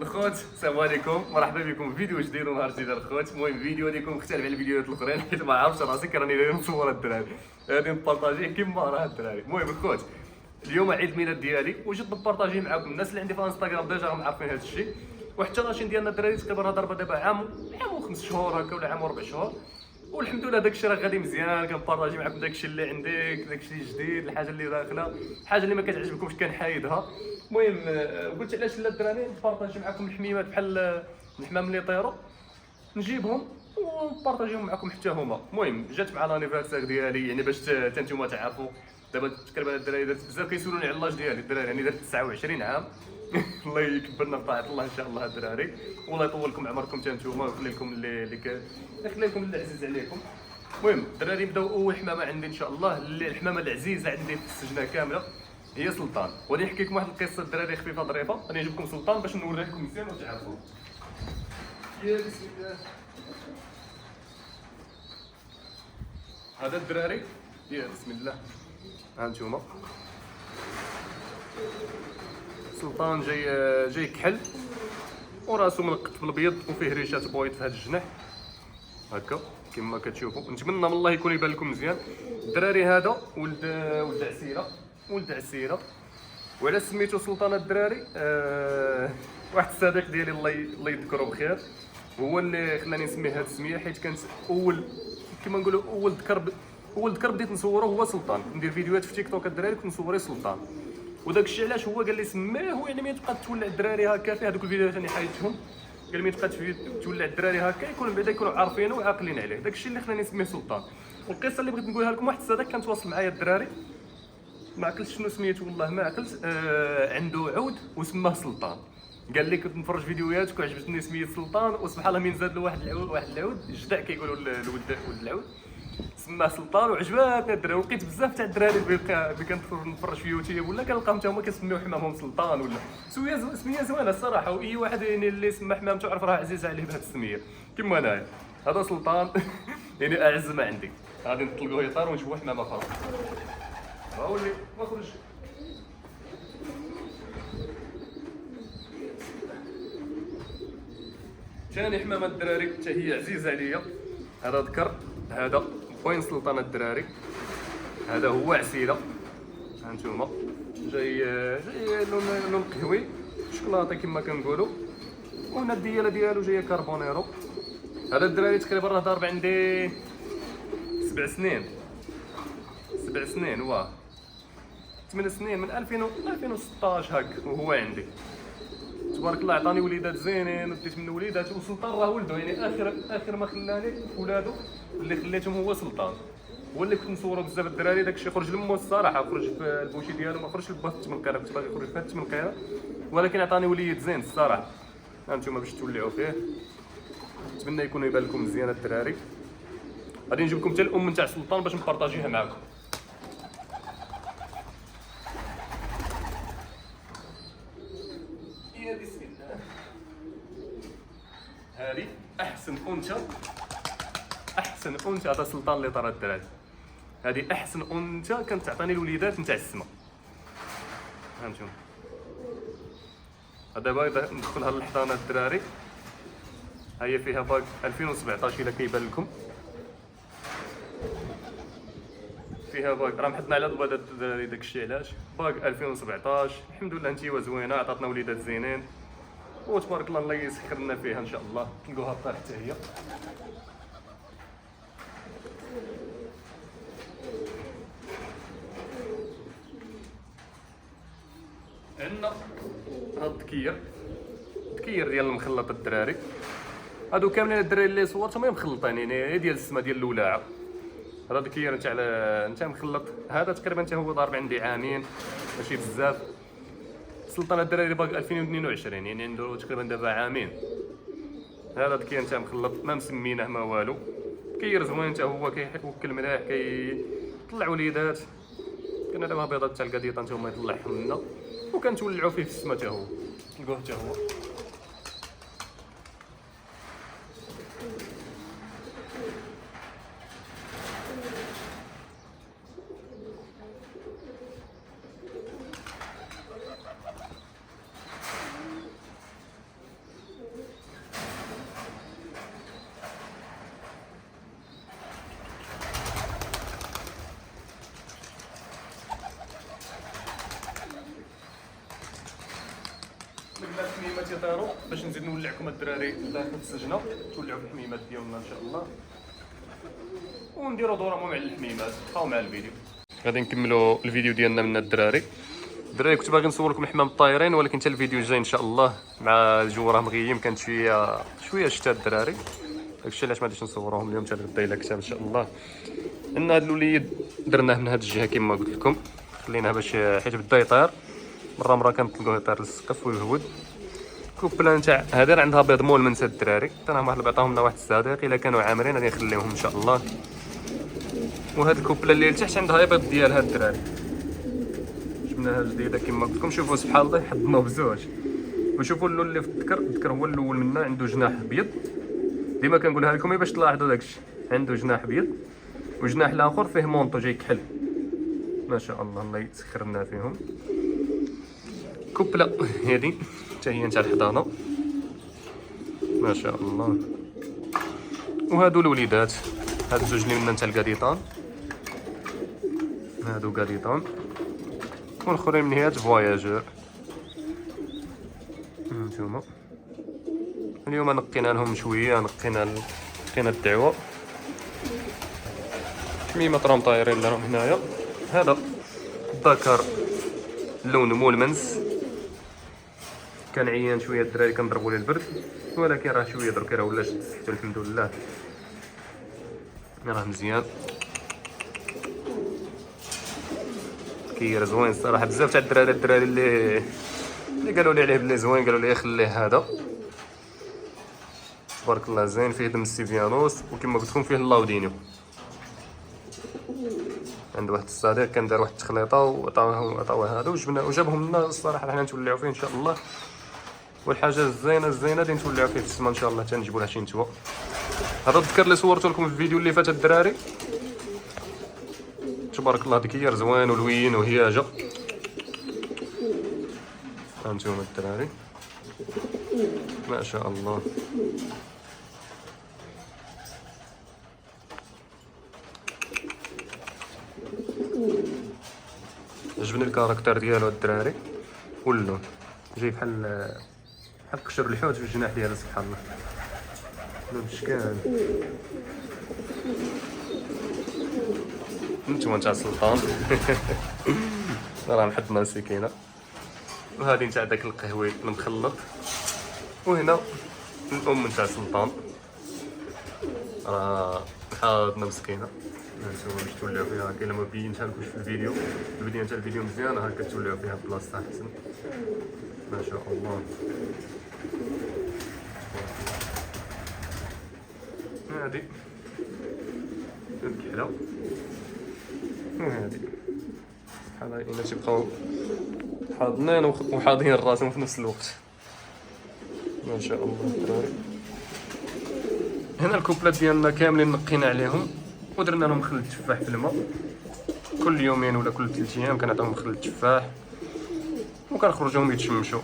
الخوت السلام عليكم، مرحبا بكم في فيديو جديد ونهار جديد الخوت. المهم الفيديو غادي مختلف على الفيديوهات الاخرين حيت ما عرفتش راسي راني غير نصور الدراري، غادي نبارطاجيه كيما راه الدراري. المهم الخوت اليوم عيد الميلاد ديالي وجيت نبارطاجيه معكم. الناس اللي عندي في انستغرام ديجا راهم عارفين هذا الشيء، وحتى لاشين ديالنا الدراري تقريبا ضربه دابا عام وخمس شهور هكا ولا عام وربع شهور، والحمد لله داكشي راه غادي مزيان. كنبارطاجي معكم داكشي اللي عندي، داكشي الجديد، الحاجه اللي داخله، الحاجه اللي ما كتعجبكمش كنحايدها. المهم قلت علاش لا الدراري نبارطاجي معكم الحميمات بحال الحمام اللي يطيروا، نجيبهم ونبارطاجيهم معكم حتى هما. المهم جات مع لانيفرسير ديالي، يعني باش حتى نتوما تعرفوا. دابا تقريبا الدراري درت بزاف كيسولوني على اللاج ديالي الدراري، يعني درت 29 عام. الله يكبرنا في طاعه الله ان شاء الله الدراري، والله يطول لكم عمركم حتى نتوما ويخلي لكم يخلي لكم اللي عزيز عليكم. المهم الدراري نبداو اول حمامه عندي ان شاء الله، اللي الحمامه العزيزه عندي في السجنه كامله هي سلطان. وغادي نحكي لكم واحد القصه الدراري خفيفه ظريفه، غادي نجيب لكم سلطان باش نوريه لكم مزيان وتعرفوا. يا بسم الله، هذا الدراري، يا بسم الله، ها نتوما سلطان جاي كحل وراسو منقط بالابيض وفيه ريشات بويض في هذا الجناح هكا كما كتشوفوا. نتمنى من الله يكون يبان لكم مزيان. الدراري هذا ولد عسيره. وعلى سميتو سلطان الدراري واحد الصديق ديالي الله يذكره بخير هو اللي خلاني نسميه هذه السميه، حيت كانت اول كما نقولوا اول ذكر بديت نصوره هو سلطان. ندير فيديوهات في تيك توك الدراري كنت نصوري سلطان، وداك الشيء علاش هو قال لي سميه. يعني ملي تبقى تولع الدراري هكا في هذوك الفيديوهات اللي حيدتهم، قال ملي تبقى تولع الدراري هكا يكونوا عارفينه وعاقلين عليه. داك الشيء اللي خلاني نسميه سلطان. والقصه اللي بغيت نقولها لكم، واحد الصديق كان تواصل معايا الدراري، ما عقلتش شنو سميتو والله ما عقلت، عنده عود وسماه سلطان. قال لي كنت نفرج فيديوهاتك وعجبتني سميه سلطان، وسبحان الله من زاد له واحد العود جدع كيقولوا ولد العود، سماه سلطان وعجباتني الدراري. ولقيت بزاف تاع الدراري اللي كنتفرج في يوتيوب ولا كنلقاهم حتى هما كيسميو حمامهم سلطان ولا سميه زوينه الصراحه. واي واحد يعني اللي سمى حمامته عرف راه عزيز عليه بهذه السميه كما انايا. هذا سلطان يعني اعز ما عندي. غادي نطلقوه يطير ونجيبوه حمامه اخرى. ها هو اللي ما خرج. ثاني حمامه الدراري حتى هي عزيزه عليا. هذا ذكر، هذا بوين سلطان الدراري، هذا هو عسيله. هانتوما جاي لون قهوي شوكولاطي كما كنقولوا، وهنا الدياله ديالو جايه كاربونيرو. هذا الدراري تقريبا راه ضارب عندي 7 سنين واه 8 سنين، من 2016 هكا وهو عندي. تبارك الله عطاني وليدات زينين وديت منه وليدات. وسلطان راه ولده، يعني اخر ما خلاني ولادو اللي خليتهم هو سلطان. هو اللي كنت نصورو بزاف الدراري. داكشي خرج لمو الصراحه، خرج في البوشي ديالو، ما خرجش لباط التمنقيره، كنت باغي يخرج في هاد التمنقيره، ولكن عطاني وليد زين الصراحه. هانتوما باش تولعوا فيه، نتمنى يكون يبان لكم مزيان الدراري. غادي نجيب لكم حتى الام نتاع سلطان باش نبارطاجيها معكم. يا بسم الله، هذه احسن انثى. هذا سلطان اللي طرا الدراري، هذه احسن انثى كانت تعطيني الوليدات نتاع السما. هانتوما هذا باغي ندخلها للحضانه الدراري. هي فيها باك 2017 الا كيبان لكم، فيها باك راه محطنا على البيضات الدراري. داكشي علاش باك 2017. الحمد لله انتيوا زوينه، عطاتنا وليدات زينين وتبارك الله. الله يسخر لنا فيها ان شاء الله. تلقوها طار حتى هي. عندنا هاد الدكير ديال المخلط الدراري. هادو كاملين الدراري اللي صورتهم مخلطين، يعني ديال السما ديال الولاعه. هذا دكير نتاع مخلط. هذا تقريبا حتى هو ضارب عندي عامين، ماشي بزاف. سلطان الدراري باقي 2022، يعني عنده تقريبا دابا عامين. هذا دكير نتاع مخلط ما مسميناه ما والو. دكير زوين حتى هو، كيوكل مليح، كيطلع وليدات. كنا دابا بيضات تاع القديطه نتا هما يطلعهم لنا، وكنتولعوا فيه في السما حتى هو. تلقوه حتى هو. بلا الحميمات يطيروا باش نزيد نولعكم الدراري داخل في السجنه تولعوا في الحميمات ديالنا ان شاء الله، ونديروا دوره مع الحميمات. بقاو مع الفيديو. غادي نكملوا الفيديو ديالنا من الدراري. الدراري كنت باغي نصور لكم الحمام الطايرين، ولكن حتى الفيديو الجاي ان شاء الله، مع الجو راه مغيم، كانت شويه شتا الدراري، داكشي علاش ما غاديش نصوروهم اليوم حتى غدا الا كتاب ان شاء الله. ان هذا الوليد درناه من هذه الجهه كما قلت لكم، خليناه باش حيت بدا يطير مره كنطلقوه يطير للسقف ويهود. كوبلان تاع هذا راه عندها بيض مول من سد الدراري، حتى انا واحد اللي عطاهم لنا واحد الصديق، الا كانوا عامرين غادي نخليهم ان شاء الله. وهاد الكوبله اللي لتحت عندها بيض ديالها الدراري، جبناها جديده كما قلت لكم. شوفوا سبحان الله حضناو بزوج. وشوفوا اللون اللي في الذكر هو الاول منا، عنده جناح ابيض، ديما كنقولها لكم باش تلاحظوا داكشي، عنده جناح ابيض وجناح الاخر فيه مونطو جاي كحل، ما شاء الله الله يسخر لنا فيهم. كوبله هذه حتى هي نتاع الحضانه ما شاء الله. وهادو الوليدات، هادو زوج اللي منا نتاع الكاديطان، هادو كاديطان، والاخرين من هيات فواياجور. هانتوما اليوم نقينا لهم شويه، نقينا الدعوه. حميمه راهم طايرين لهم هنايا. هذا الذكر لونه مول منس، كان عيان شويه الدراري كنضربوا ليه البرد، ولكن راه شويه درك راه ولا شد صحته الحمد لله، راه مزيان كير زوين الصراحه. بزاف تاع الدراري اللي قالوا لي عليه بلي زوين، قالوا لي خليه هذا تبارك الله زين، فيه دم السيفيانوس وكما قلت لكم فيه اللاودينيو. عند واحد الصديق كان دار واحد التخليطه وعطاوه هذا وجابهم لنا الصراحه، حنا نتولعوا فيه ان شاء الله. والحاجه الزينه اللي نتولعوا فيه في السما ان شاء الله، حتى نجيبوا لها شي نتوى. هذا الذكر اللي صورته لكم في الفيديو اللي فات الدراري، تبارك الله ذكير زوين ولوين وهياجه. هانتوما الدراري ما شاء الله. عجبني الكاركتر ديالو الدراري واللون، جاي بحال قشر الحوت في الجناح ديالو سبحان الله، لون شكال. نتوما نتاع السلطان راه محطنا مسكينه. وهذه نتاع داك القهوي المخلط. وهنا الام نتاع السلطان راه حاضنا مسكينه. نتوما باش تولعوا فيها هكا، الا ما بينتها لكمش في الفيديو، البدايه تاع الفيديو مزيانه هكا تولعوا فيها بلاصتها احسن ما شاء الله. هادي الكحله، وهادي بحال هنا تيبقاو حاضنين وحاضين راسهم في نفس الوقت ما شاء الله الدراري. هنا الكوبلات ديالنا كاملين نقينا عليهم ودرنا لهم خل التفاح في الماء، كل يومين ولا كل 3 ايام كنعطيهم خل التفاح وكنخرجوهم يتشمشوا،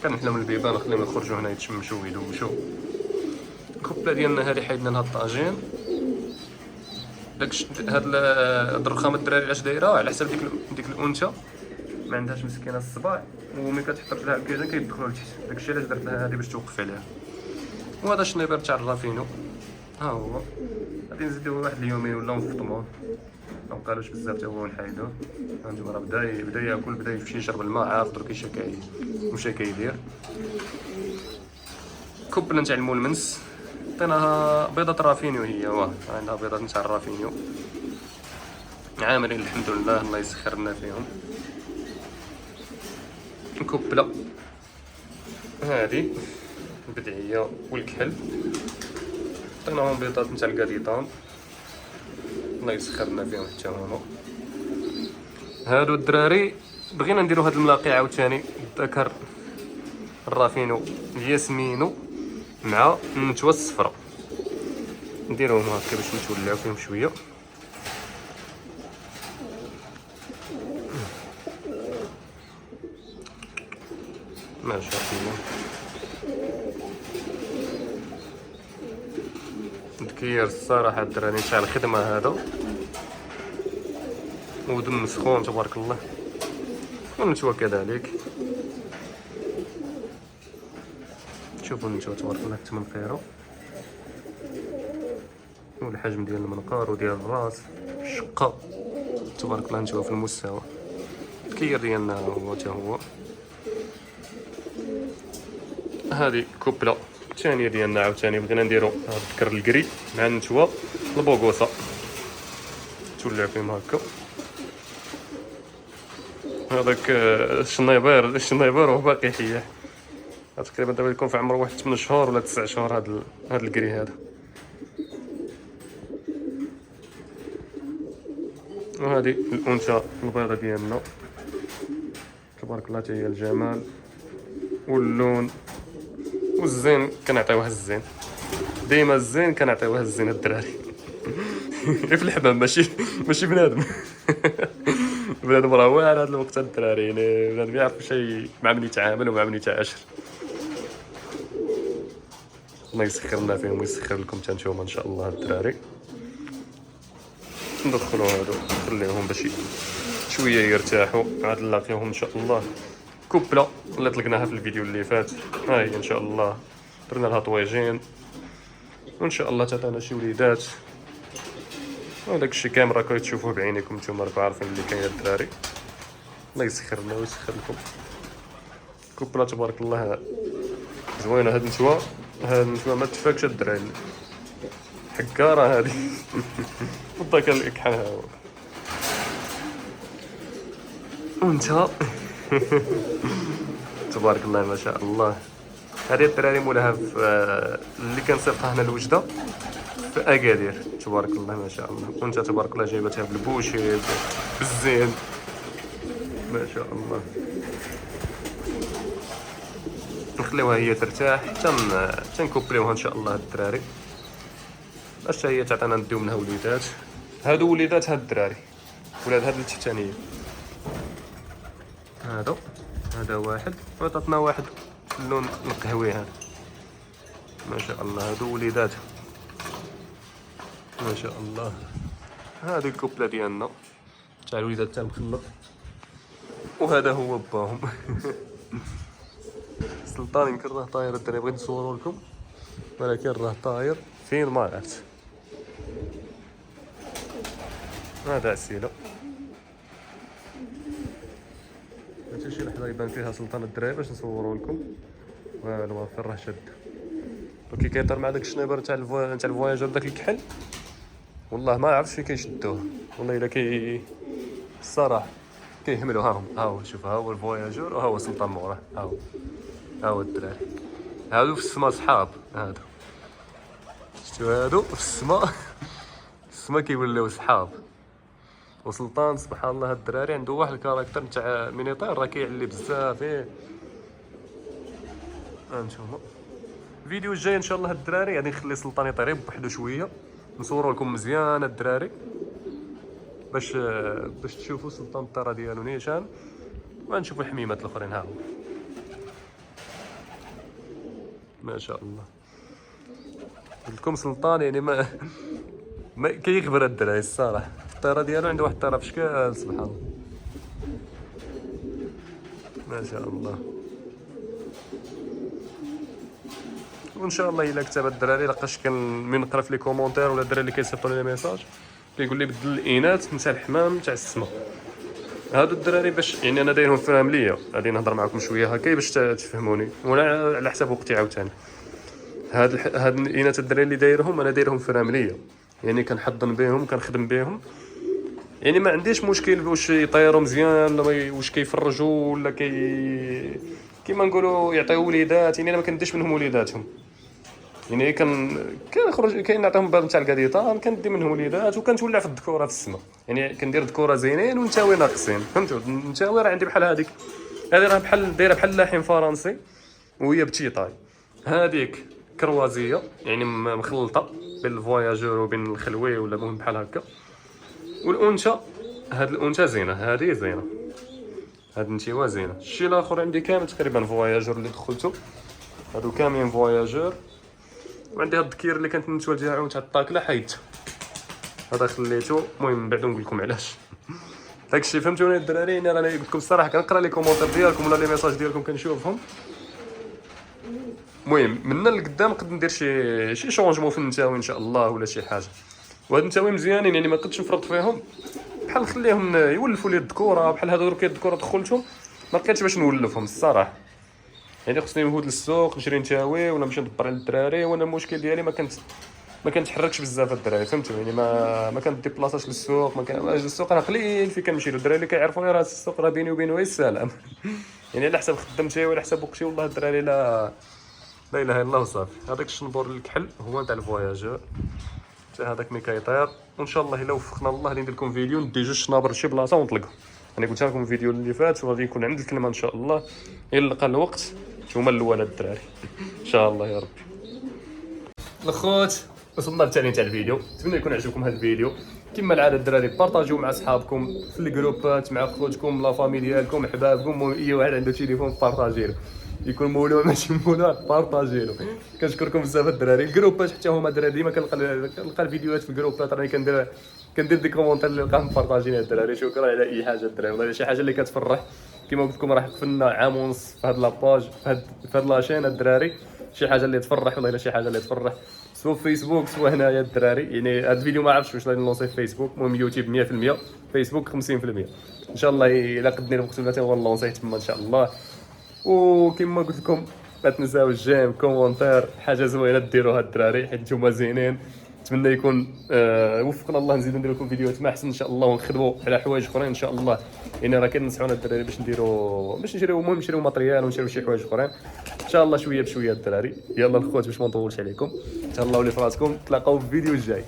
كنحلهم البيبان نخليهم يخرجوا هنا يتشمشوا ويدوشوا. الكوبله ديالنا هذه حيدنا لها الطاجين. هاد الرخامه الدراري علاش دايره على حساب ديك الانثى ما عندهاش مسكينه الصباع، وملي كتحط لها الكيزان كيدخلوا لتحت، داكشي علاش درت لها هذه باش توقف عليها. وهذا الشنيبر تاع الرافينو ها هو، غادي نزيدوه واحد اليومين ولا نفطموه، ما بقالوش بزاف حتى هو نحيدوه. هانتوما راه بدا ياكل، بدا يمشي يشرب الماء، عارف درك مشى كيدير. كوبله نتاع المولمنس عطيناها بيضه رافينيو، هي عندها بيضه نتاع الرافينيو عامرين الحمد لله الله يسخر لنا فيهم. كوبله هذه البدعيه والكحل، عطيناهم بيضات نتاع الكاديطان الله يسخر لنا فيهم حتى هما. هادو الدراري بغينا نديرو هاد الملاقي عاوتاني، الذكر الرافينو الياسمينو مع النتوى الصفراء، نديروهم هكا باش نتولعو فيهم شويه. ما شاء الله ذكير الصراحه الدراري تاع الخدمه هذا، ودم سخون تبارك الله، والنتوى كذلك. شوفوا نتوما تبارك الله التمنقيره والحجم ديال المنقار وديال الراس الشقه تبارك الله. نتوما في المستوى الكير ديالنا هو حتى هو. هذه كوبله الثانيه ديالنا عاوتاني بغينا نديرو هاد الذكر الكري مع النتوى البوغوصه تولع فيهم هكا. هذاك الشنيبر هو باقي حيه تقريبا دابا يكون في عمر واحد 8 شهور ولا 9 شهور هاد الكري هذا. وهذه الانثى البيضه ديالنا تبارك الله، حتى هي الجمال واللون والزين. كنعطيوها الزين ديما، الزين كنعطيوها الزين الدراري. في الحمام ماشي بنادم. بنادم راه واعر هذا الوقت الدراري، يعني بنادم يعرف شي مع من يتعامل ومع من يتعاشر. الله يسخر لنا فيهم ويسخر لكم حتى نتوما ان شاء الله الدراري. ندخلوا هادو نخليوهم باش شويه يرتاحوا، عاد نلاقيوهم ان شاء الله. كوبله اللي طلقناها في الفيديو اللي فات ها هي ان شاء الله، درنا لها طويجين وان شاء الله تعطينا شي وليدات. وداك الشيء كامل راكم تشوفوه بعينيكم نتوما، راكم عارفين اللي كاين الدراري. الله يسخر لنا ويسخر لكم. كوبله تبارك الله زوينه. هاد النتوى ما تفاكش الدراري، حكاره هذه. والله الإكحال ها هو. وانت تبارك الله ما شاء الله. هذه الدراري مولاها اللي كنصيفطها هنا الوجده في اكادير تبارك الله ما شاء الله. وانت تبارك الله جايبتها بالبوشي بالزين ما شاء الله. نخليوها هي ترتاح حتى نكوبليوها ان شاء الله الدراري باش هي تعطينا نديو منها وليدات. هادو وليدات هاد الدراري ولاد هاد التحتانيه. هذا واحد وعطاتنا واحد اللون القهوي هذا ما شاء الله. هادو وليدات ما شاء الله. هادو الكوبله ديالنا تاع الوليدات تاع المخلط، وهذا هو باهم. سلطان يمكن راه طاير الدراري، بغيت نصورو لكم ولكن راه طاير فين ما عرفت. هذا عسيله حتى شي لحظه يبان فيها سلطان الدراري باش نصورو لكم. والو فين راه شاد كي كيطير مع داك الشنيبر تاع الفواياجور داك الكحل. والله ما عرفتش فين كيشدوه والله الا الصراحه كيهملوا. ها هو شوف، ها هو الفواياجور وها هو سلطان موراه. ها هو الدراري هادو في السما صحاب. هادو شفتوا هادو في السما كيوليو صحاب. وسلطان سبحان الله هاد الدراري عنده واحد الكاركتر تاع من يطير راه كيعلي بزاف. هانتوما الفيديو الجاي ان شاء الله هاد الدراري غادي نخلي سلطان يطير بوحدو شويه، نصوروا لكم مزيان الدراري باش تشوفوا سلطان الطيره ديالو نيشان، ونشوفوا الحميمات الاخرين. ها هو ما شاء الله. قلت لكم سلطان يعني ما كيغبر الدراري الصراحه. الطيره ديالو عنده واحد الطيره في شكال سبحان الله ما شاء الله. وان شاء الله الا كتب الدراري لقاش من نقرا في لي كومونتير ولا الدراري اللي كيصيفطوا لي ميساج كيقول لي بدل الاناث نتاع الحمام تاع السما. هادو الدراري باش يعني انا دايرهم فامليه، غادي نهضر معكم شويه هكا باش تفهموني ولا على حساب وقتي عاوتاني. هاد الاناث الدراري اللي دايرهم انا دايرهم فامليه، يعني كنحضن بهم كنخدم بهم، يعني ما عنديش مشكل واش يطيروا مزيان ولا واش كيفرجوا ولا كيما نقولوا يعطيو وليدات. يعني انا ما كنديش منهم وليداتهم، يعني كنخرج كنعطيهم بعض نتاع الكاديطان كندي منهم وليدات وكنتولع في الذكوره في السماء. يعني كندير ذكوره زينين ونتاوي ناقصين. فهمتوا؟ نتاوي راه عندي بحال هذيك، هذه راه بحال دايره بحال لاحم فرنسي وهي بتي طاي. هذيك كروازيه يعني مخلطه بين الفواياجور وبين الخلوي ولا المهم بحال هكا. والانثى هاد الانثى زينه، هذه زينه، هاد النتيوه زينه. الشيء الاخر عندي كامل تقريبا فواياجور اللي دخلته، هادو كاملين فواياجور. وعندي هاد الذكير اللي كانت النتوه ديالو تاع الطاكله حيدته، هذا خليته. المهم من بعد نقول لكم علاش. داكشي فهمتوني الدراري. انا قلت لكم الصراحه كنقرا لي كومونتير ديالكم ولا لي ميساج ديالكم كنشوفهم، المهم منا لقدام نقدر ندير شي شونجمون في النتاوي ان شاء الله ولا شي حاجه. وهاد النتاوي مزيانين يعني ما قدش نفرط فيهم، بحال نخليهم يولفوا لي الذكوره بحال هادو درك الذكوره دخلتهم ما لقيتش باش نولفهم الصراحه. يعني خصني نهود للسوق نشري نتاوي ولا نمشي ندبر على الدراري، وانا المشكل ديالي ما كنتحركش بزاف الدراري فهمتوا يعني ما كنديبلاصاش للسوق، ما كان السوق راه قليل فين كنمشي له. الدراري اللي كيعرفوني راه السوق راه بيني وبينه غير السلام يعني على حسب خدمتي وعلى حسب وقتي والله الدراري لا اله الا الله وصافي. هذاك الشنبور الكحل هو نتاع الفواياجور، حتى هذاك ملي كيطير. وان شاء الله الا وفقنا الله غادي ندير لكم فيديو ندي جوج شنابر لشي بلاصه ونطلقهم. انا قلت لكم الفيديو اللي فات وغادي يكون عند الكلمه ان شاء الله الا لقى الوقت. نتوما الاول الدراري ان شاء الله يا ربي. الخوت وصلنا للتالي تاع الفيديو، نتمنى يكون عجبكم هذا الفيديو. كما العاده الدراري بارطاجيو مع صحابكم في الجروبات مع خوتكم لا فامي ديالكم احبابكم، اي واحد عنده تليفون بارطاجيو يكون مولود ماشي مولود بارطاجيو. كنشكركم بزاف الدراري. الجروبات حتى هما الدراري ديما كنلقى الفيديوهات في الجروبات راني كندير دي كومونتير اللي نلقاهم مبارطاجين الدراري. شكرا على اي حاجه الدراري والله شي حاجه اللي كتفرح. كما قلت لكم راه قفلنا عام ونص في هاد لاباج في هاد لاشين الدراري. شي حاجه اللي تفرح والله الا شي حاجه اللي تفرح سواء في فيسبوك سواء هنايا الدراري. يعني هذا الفيديو ما عرفتش واش غادي نلونسي في فيسبوك، المهم يوتيوب 100%، فيسبوك 50%. ان شاء الله الا قدني الوقت ولا هو نلونسيه تما ان شاء الله. وكما قلت لكم ما تنساوش جيم كومونتير حاجه زوينه ديروها الدراري حيت نتوما زينين. نتمنى يكون وفقنا الله نزيدو ندير لكم فيديوهات ما احسن ان شاء الله ونخدموا على حوايج اخرين ان شاء الله. يعني راه كنصحونا الدراري باش نشريو المهم نشريو ماتريال ونشريو شي حوايج اخرين ان شاء الله شويه بشويه الدراري. يلا الخوت باش ما نطولش عليكم، تهلاو لي فراسكم، تلاقاو في الفيديو الجاي.